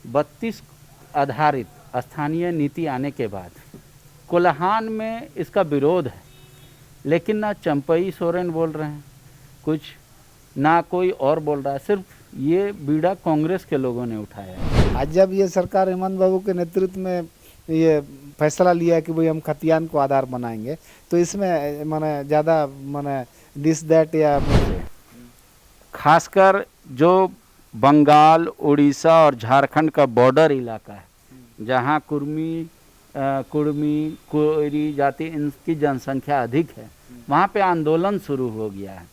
32 आधारित स्थानीय नीति आने के बाद कोल्हान में इसका विरोध है, लेकिन ना चंपई सोरेन बोल रहे हैं कुछ, ना कोई और बोल रहा है, सिर्फ ये बीड़ा कांग्रेस के लोगों ने उठाया है। आज जब ये सरकार हेमंत बाबू के नेतृत्व में ये फैसला लिया है कि भाई हम खतियान को आधार बनाएंगे, तो इसमें माने ज़्यादा माने दिस दैट या खासकर जो बंगाल, उड़ीसा और झारखंड का बॉर्डर इलाका है, जहाँ कुर्मी, कोयरी जाति इनकी जनसंख्या अधिक है, वहाँ पे आंदोलन शुरू हो गया है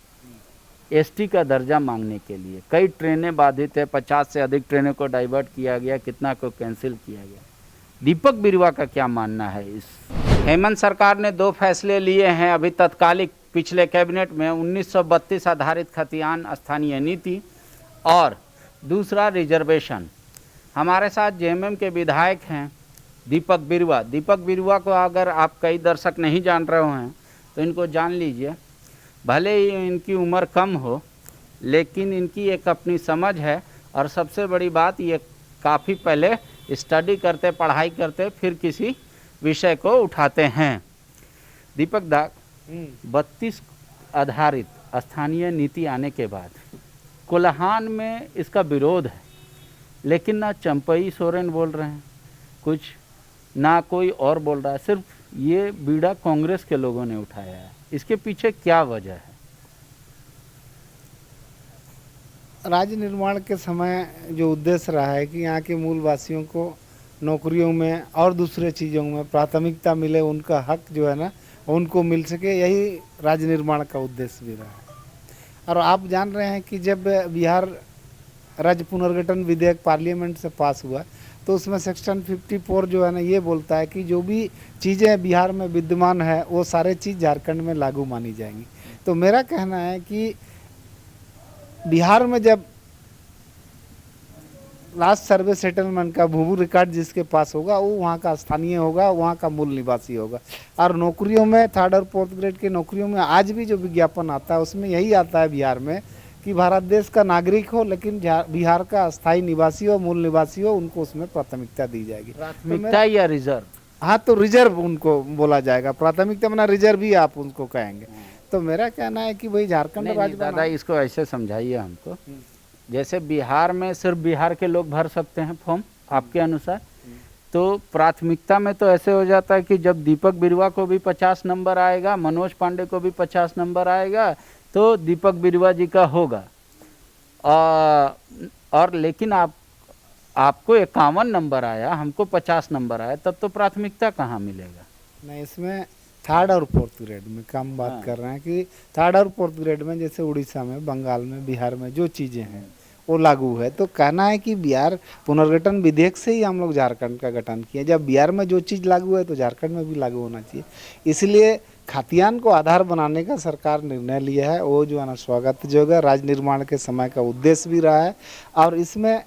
एसटी का दर्जा मांगने के लिए। कई ट्रेनें बाधित है, 50 से अधिक ट्रेनों को डाइवर्ट किया गया, कितना को कैंसिल किया गया। दीपक बिरुवा का क्या मानना है इस? हेमंत सरकार ने 2 फैसले लिए हैं अभी तत्कालिक पिछले कैबिनेट में, 1932 आधारित खतियान स्थानीय नीति और दूसरा रिजर्वेशन। हमारे साथ जेएमएम के विधायक हैं दीपक बिरुवा। दीपक बिरुवा को अगर आप कई दर्शक नहीं जान रहे हैं तो इनको जान लीजिए। भले ही इनकी उम्र कम हो, लेकिन इनकी एक अपनी समझ है, और सबसे बड़ी बात ये काफ़ी पहले स्टडी करते, पढ़ाई करते, फिर किसी विषय को उठाते हैं। दीपक दा, 32 आधारित स्थानीय नीति आने के बाद कोल्हान में इसका विरोध है, लेकिन ना चंपई सोरेन बोल रहे हैं कुछ, ना कोई और बोल रहा है, सिर्फ ये बीड़ा कांग्रेस के लोगों ने उठाया है। इसके पीछे क्या वजह है? राज्य निर्माण के समय जो उद्देश्य रहा है कि यहाँ के मूल वासियों को नौकरियों में और दूसरे चीज़ों में प्राथमिकता मिले, उनका हक जो है ना उनको मिल सके, यही राज्य निर्माण का उद्देश्य भी रहा है। और आप जान रहे हैं कि जब बिहार राज्य पुनर्गठन विधेयक पार्लियामेंट से पास हुआ तो उसमें सेक्शन 54 जो है ना ये बोलता है कि जो भी चीज़ें बिहार में विद्यमान है वो सारे चीज़ झारखंड में लागू मानी जाएंगी। तो मेरा कहना है कि बिहार में जब लास्ट सर्वे सेटलमेंट का भू रिकॉर्ड जिसके पास होगा वो वहाँ का स्थानीय होगा, वहाँ का मूल निवासी होगा। और नौकरियों में 3rd और 4th ग्रेड की नौकरियों में आज भी जो विज्ञापन आता है उसमें यही आता है बिहार में कि भारत देश का नागरिक हो, लेकिन बिहार का स्थायी निवासी हो, मूल निवासी हो, उनको उसमें प्राथमिकता दी जाएगी। प्राथमिकता या रिजर्व? हाँ, तो रिजर्व उनको बोला जाएगा, प्राथमिकता मना रिजर्व ही आप उनको कहेंगे। तो मेरा कहना है कि भाई झारखंड राज्य दादा इसको ऐसे समझाइए हमको, जैसे बिहार में सिर्फ बिहार के लोग भर सकते हैं फॉर्म आपके अनुसार, तो प्राथमिकता में तो ऐसे हो जाता है कि जब दीपक बिरुवा को भी 50 नंबर आएगा, मनोज पांडे को भी 50 नंबर आएगा, तो दीपक बिरुवा जी का होगा। और लेकिन आपको 51 नंबर आया, हमको 50 नंबर आया, तब तो प्राथमिकता कहाँ मिलेगा? नहीं, इसमें 3rd और 4th ग्रेड में कम बात कर रहे हैं कि 3rd और 4th ग्रेड में जैसे उड़ीसा में, बंगाल में, बिहार में जो चीज़ें हैं वो लागू है। तो कहना है कि बिहार पुनर्गठन विधेयक से ही हम लोग झारखंड का गठन किए। जब बिहार में जो चीज़ लागू है तो झारखंड में भी लागू होना चाहिए। इसलिए खतियान को आधार बनाने का सरकार निर्णय लिया है, वो जो है ना स्वागत जोगा, राज्य निर्माण के समय का उद्देश्य भी रहा है। और इसमें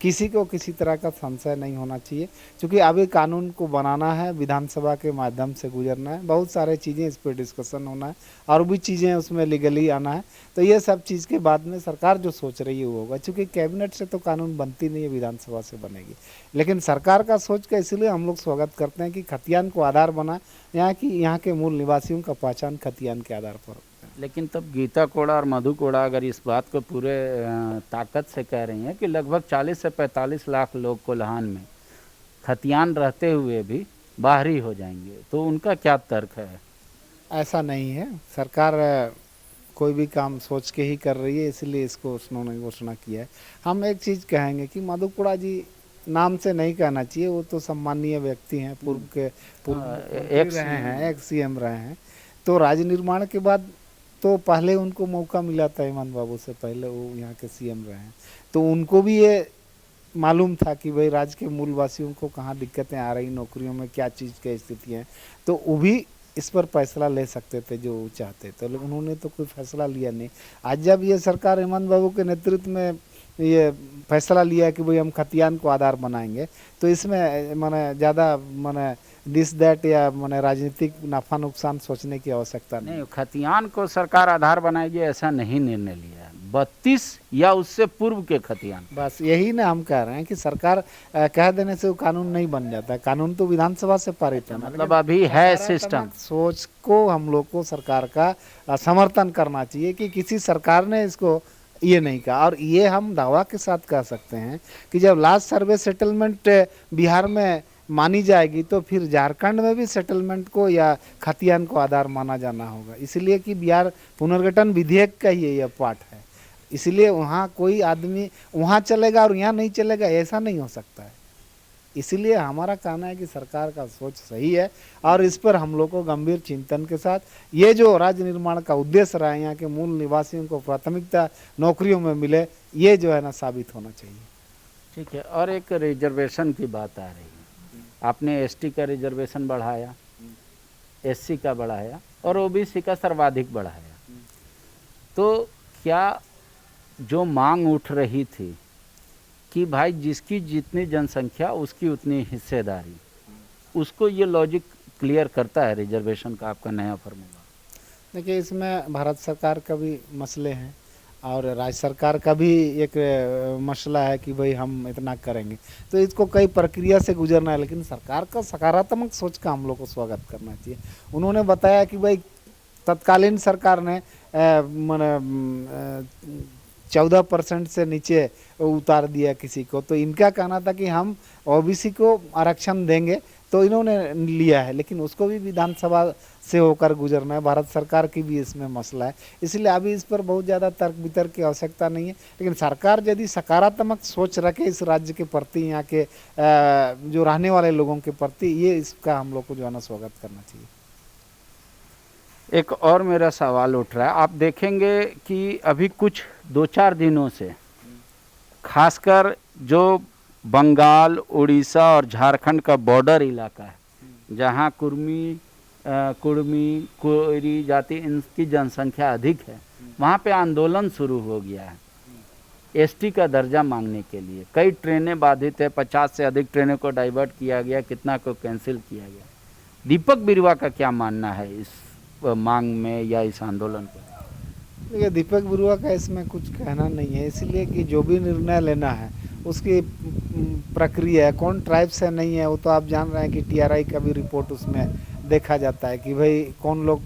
किसी को किसी तरह का संशय नहीं होना चाहिए, क्योंकि अभी कानून को बनाना है, विधानसभा के माध्यम से गुजरना है, बहुत सारे चीज़ें इस पर डिस्कशन होना है और भी चीज़ें उसमें लीगली आना है। तो ये सब चीज़ के बाद में सरकार जो सोच रही है वो होगा, क्योंकि कैबिनेट से तो कानून बनती नहीं है, विधानसभा से बनेगी। लेकिन सरकार का सोच का इसलिए हम लोग स्वागत करते हैं कि खतियान को आधार बना, यहाँ के मूल निवासियों का पहचान खतियान के आधार पर। लेकिन तब गीता कोड़ा और मधु कोड़ा अगर इस बात को पूरे ताकत से कह रही हैं कि लगभग 40 से 45 लाख लोग कोल्हान में खतियान रहते हुए भी बाहरी हो जाएंगे, तो उनका क्या तर्क है? ऐसा नहीं है, सरकार कोई भी काम सोच के ही कर रही है, इसलिए इसको उन्होंने घोषणा किया है। हम एक चीज़ कहेंगे कि मधु कोड़ा जी नाम से नहीं कहना चाहिए, वो तो सम्मानीय व्यक्ति हैं, पूर्व एक्स CM रहे हैं। तो राज्य निर्माण के बाद तो पहले उनको मौका मिला था, हेमंत बाबू से पहले वो यहाँ के CM रहे हैं, तो उनको भी ये मालूम था कि भाई राज्य के मूलवासियों को कहाँ दिक्कतें आ रही, नौकरियों में क्या चीज़ की स्थिति है, तो वो भी इस पर फैसला ले सकते थे जो वो चाहते थे, लेकिन उन्होंने तो कोई फैसला लिया नहीं। आज जब ये सरकार हेमंत बाबू के नेतृत्व में ये फैसला लिया कि भाई हम खतियान को आधार बनाएंगे, तो इसमें माने ज़्यादा माने दिस दैट या माने राजनीतिक नफा नुकसान सोचने की आवश्यकता नहीं। खतियान को सरकार आधार बनाएगी ऐसा नहीं निर्णय लिया। 32 या उससे पूर्व के खतियान। बस यही ना हम कह रहे हैं कि सरकार कह देने से वो कानून नहीं बन जाता है, कानून तो विधानसभा से पारित है ना। मतलब अभी है सिस्टम। सोच को हम लोग को सरकार का समर्थन करना चाहिए कि किसी सरकार ने इसको ये नहीं कहा, और ये हम दावा के साथ कह सकते हैं कि जब लास्ट सर्वे सेटलमेंट बिहार में मानी जाएगी तो फिर झारखंड में भी सेटलमेंट को या खतियान को आधार माना जाना होगा, इसलिए कि बिहार पुनर्गठन विधेयक का ही यह पार्ट है। इसलिए वहाँ कोई आदमी वहाँ चलेगा और यहाँ नहीं चलेगा, ऐसा नहीं हो सकता है। इसलिए हमारा कहना है कि सरकार का सोच सही है और इस पर हम लोग को गंभीर चिंतन के साथ ये जो राज्य निर्माण का उद्देश्य रहा है, यहाँ के मूल निवासियों को प्राथमिकता नौकरियों में मिले, ये जो है ना साबित होना चाहिए। ठीक है। और एक रिजर्वेशन की बात आ रही है, आपने एसटी का रिजर्वेशन बढ़ाया, एससी का बढ़ाया और ओबीसी का सर्वाधिक बढ़ाया, तो क्या जो मांग उठ रही थी कि भाई जिसकी जितनी जनसंख्या उसकी उतनी हिस्सेदारी, उसको ये लॉजिक क्लियर करता है रिजर्वेशन का आपका नया फॉर्मूला? देखिए, इसमें भारत सरकार का भी मसले हैं और राज्य सरकार का भी एक मसला है कि भाई हम इतना करेंगे, तो इसको कई प्रक्रिया से गुजरना है। लेकिन सरकार का सकारात्मक सोच का हम लोग को स्वागत करना चाहिए। उन्होंने बताया कि भाई तत्कालीन सरकार ने 14% से नीचे उतार दिया किसी को, तो इनका कहना था कि हम ओबीसी को आरक्षण देंगे, तो इन्होंने लिया है, लेकिन उसको भी विधानसभा से होकर गुजरना है। भारत सरकार की भी इसमें मसला है, इसलिए अभी इस पर बहुत ज़्यादा तर्क वितर्क की आवश्यकता नहीं है। लेकिन सरकार यदि सकारात्मक सोच रखे इस राज्य के प्रति, यहाँ के जो रहने वाले लोगों के प्रति, ये इसका हम लोग को जो है ना स्वागत करना चाहिए। एक और मेरा सवाल उठ रहा है, आप देखेंगे कि अभी कुछ 2-4 दिनों से खासकर जो बंगाल, उड़ीसा और झारखंड का बॉर्डर इलाका है, जहाँ कुर्मी, कोयरी जाति इनकी जनसंख्या अधिक है, वहाँ पे आंदोलन शुरू हो गया है एसटी का दर्जा मांगने के लिए। कई ट्रेनें बाधित है, 50 से अधिक ट्रेनों को डाइवर्ट किया गया, कितना को कैंसिल किया गया। दीपक बिरुवा का क्या मानना है इस मांग में या इस आंदोलन पर? देखिए, दीपक बिरुवा का इसमें कुछ कहना नहीं है, इसलिए कि जो भी निर्णय लेना है उसकी प्रक्रिया है, कौन ट्राइब से नहीं है वो तो आप जान रहे हैं कि टीआरआई का भी रिपोर्ट उसमें देखा जाता है कि भाई कौन लोग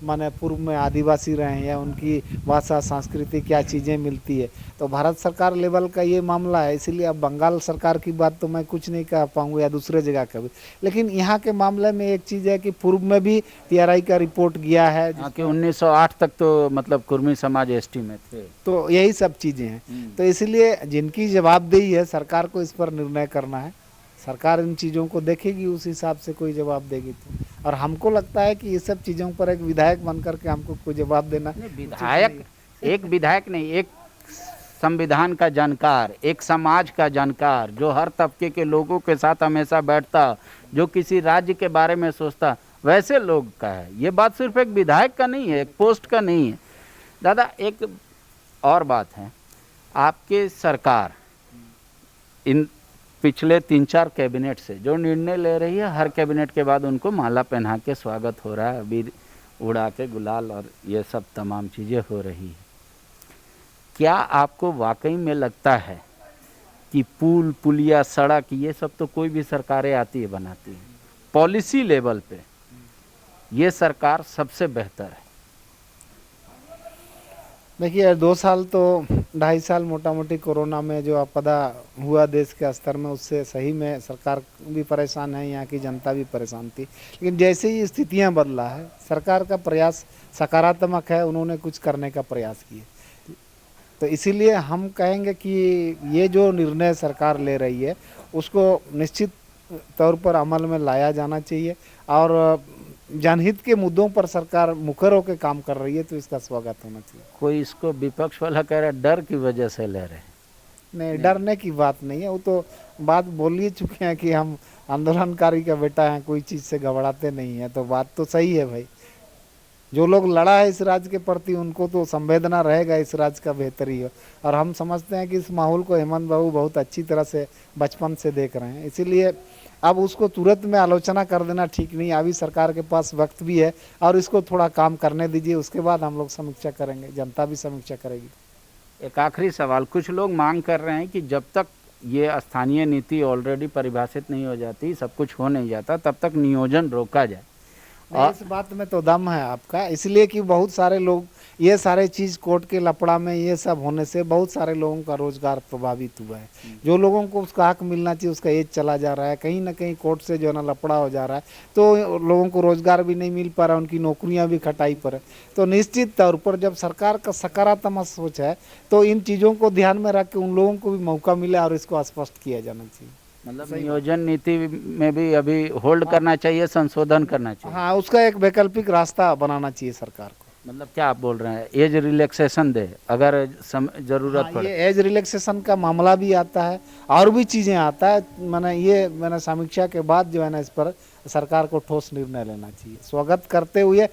माने पूर्व में आदिवासी रहे हैं या उनकी भाषा संस्कृति क्या चीज़ें मिलती है। तो भारत सरकार लेवल का ये मामला है, इसीलिए अब बंगाल सरकार की बात तो मैं कुछ नहीं कह पाऊँगा या दूसरे जगह का भी। लेकिन यहाँ के मामले में एक चीज़ है कि पूर्व में भी टीआरआई का रिपोर्ट गया है कि 1908 तक तो मतलब कुर्मी समाज एसटी में थे, तो यही सब चीज़ें हैं। तो इसलिए जिनकी जवाबदेही है सरकार को इस पर निर्णय करना है, सरकार इन चीज़ों को देखेगी, उस हिसाब से कोई जवाब देगी। तो और हमको लगता है कि ये सब चीज़ों पर एक विधायक बन करके हमको कोई जवाब देना, विधायक एक विधायक नहीं, एक संविधान का जानकार, एक समाज का जानकार, जो हर तबके के लोगों के साथ हमेशा बैठता, जो किसी राज्य के बारे में सोचता, वैसे लोग का है ये बात। सिर्फ एक विधायक का नहीं है, एक पोस्ट का नहीं है। दादा, एक और बात है, आपके सरकार इन पिछले 3-4 कैबिनेट से जो निर्णय ले रही है, हर कैबिनेट के बाद उनको माला पहना के स्वागत हो रहा है, अबीर उड़ा के गुलाल और ये सब तमाम चीज़ें हो रही है। क्या आपको वाकई में लगता है कि पुल, पुलिया, सड़क, ये सब तो कोई भी सरकारें आती है बनाती है, पॉलिसी लेवल पे ये सरकार सबसे बेहतर है? देखिए, 2 साल तो 2.5 साल मोटा मोटी कोरोना में जो आपदा हुआ देश के स्तर में, उससे सही में सरकार भी परेशान है, यहाँ की जनता भी परेशान थी। लेकिन जैसे ही स्थितियाँ बदला है, सरकार का प्रयास सकारात्मक है, उन्होंने कुछ करने का प्रयास किए। तो इसीलिए हम कहेंगे कि ये जो निर्णय सरकार ले रही है उसको निश्चित तौर पर अमल में लाया जाना चाहिए, और जनहित के मुद्दों पर सरकार मुखर होकर काम कर रही है, तो इसका स्वागत होना चाहिए। कोई इसको विपक्ष वाला कह रहा है डर की वजह से ले रहे हैं। नहीं, डरने की बात नहीं है, वो तो बात बोल ही चुके हैं कि हम आंदोलनकारी का बेटा हैं, कोई चीज़ से घबराते नहीं है। तो बात तो सही है भाई, जो लोग लड़ा है इस राज्य के प्रति उनको तो संवेदना रहेगा इस राज्य का बेहतरी हो, और हम समझते हैं कि इस माहौल को हेमंत बाबू बहुत अच्छी तरह से बचपन से देख रहे हैं। इसीलिए अब उसको तुरंत में आलोचना कर देना ठीक नहीं, अभी सरकार के पास वक्त भी है और इसको थोड़ा काम करने दीजिए, उसके बाद हम लोग समीक्षा करेंगे, जनता भी समीक्षा करेगी। एक आखिरी सवाल, कुछ लोग मांग कर रहे हैं कि जब तक ये स्थानीय नीति ऑलरेडी परिभाषित नहीं हो जाती, सब कुछ हो नहीं जाता, तब तक नियोजन रोका जाए। नहीं, इस बात में तो दम है आपका, इसलिए कि बहुत सारे लोग ये सारे चीज़ कोर्ट के लपड़ा में ये सब होने से बहुत सारे लोगों का रोजगार प्रभावित हुआ है। जो लोगों को उसका हक मिलना चाहिए उसका एज चला जा रहा है, कहीं ना कहीं कोर्ट से जो है ना लपड़ा हो जा रहा है, तो लोगों को रोजगार भी नहीं मिल पा रहा, उनकी नौकरियां भी खटाई पर है। तो निश्चित तौर पर जब सरकार का सकारात्मक सोच है तो इन चीज़ों को ध्यान में रख के उन लोगों को भी मौका मिले और इसको स्पष्ट किया जाना चाहिए। मतलब नियोजन नीति में भी अभी होल्ड करना चाहिए, संशोधन करना चाहिए। हाँ, उसका एक वैकल्पिक रास्ता बनाना चाहिए सरकार को। मतलब क्या आप बोल रहे हैं, एज रिलैक्सेशन दे अगर जरूरत हाँ, पड़े। ये एज रिलैक्सेशन का मामला भी आता है और भी चीज़ें आता है। मैंने समीक्षा के बाद जो है ना इस पर सरकार को ठोस निर्णय लेना चाहिए। स्वागत करते हुए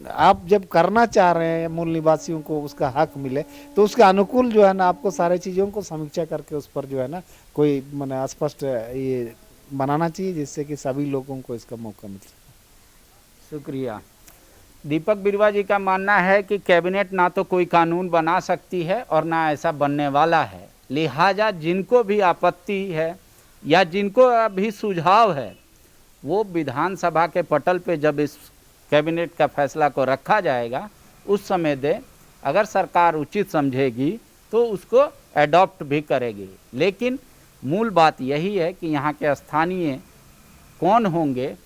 आप जब करना चाह रहे हैं मूल निवासियों को उसका हक मिले तो उसके अनुकूल जो है ना आपको सारी चीज़ों को समीक्षा करके उस पर जो है ना कोई मैंने स्पष्ट ये बनाना चाहिए जिससे कि सभी लोगों को इसका मौका मिल सके। शुक्रिया। दीपक बिरवा जी का मानना है कि कैबिनेट ना तो कोई कानून बना सकती है और ना ऐसा बनने वाला है, लिहाजा जिनको भी आपत्ति है या जिनको अभी सुझाव है वो विधानसभा के पटल पे जब इस कैबिनेट का फैसला को रखा जाएगा उस समय दे। अगर सरकार उचित समझेगी तो उसको एडॉप्ट भी करेगी, लेकिन मूल बात यही है कि यहाँ के स्थानीय कौन होंगे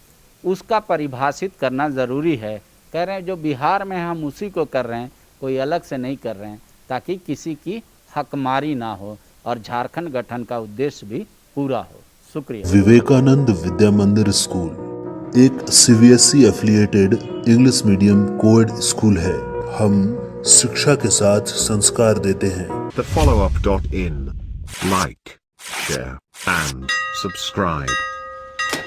उसका परिभाषित करना ज़रूरी है। कह रहे हैं जो बिहार में हम उसी को कर रहे हैं, कोई अलग से नहीं कर रहे हैं, ताकि किसी की हकमारी ना हो और झारखंड गठन का उद्देश्य भी पूरा हो। शुक्रिया। विवेकानंद विद्या मंदिर स्कूल एक CBSE affiliated English medium coed school है। हम शिक्षा के साथ संस्कार देते हैं। thefollowup.in. Like, share and subscribe.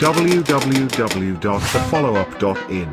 www.thefollowup.in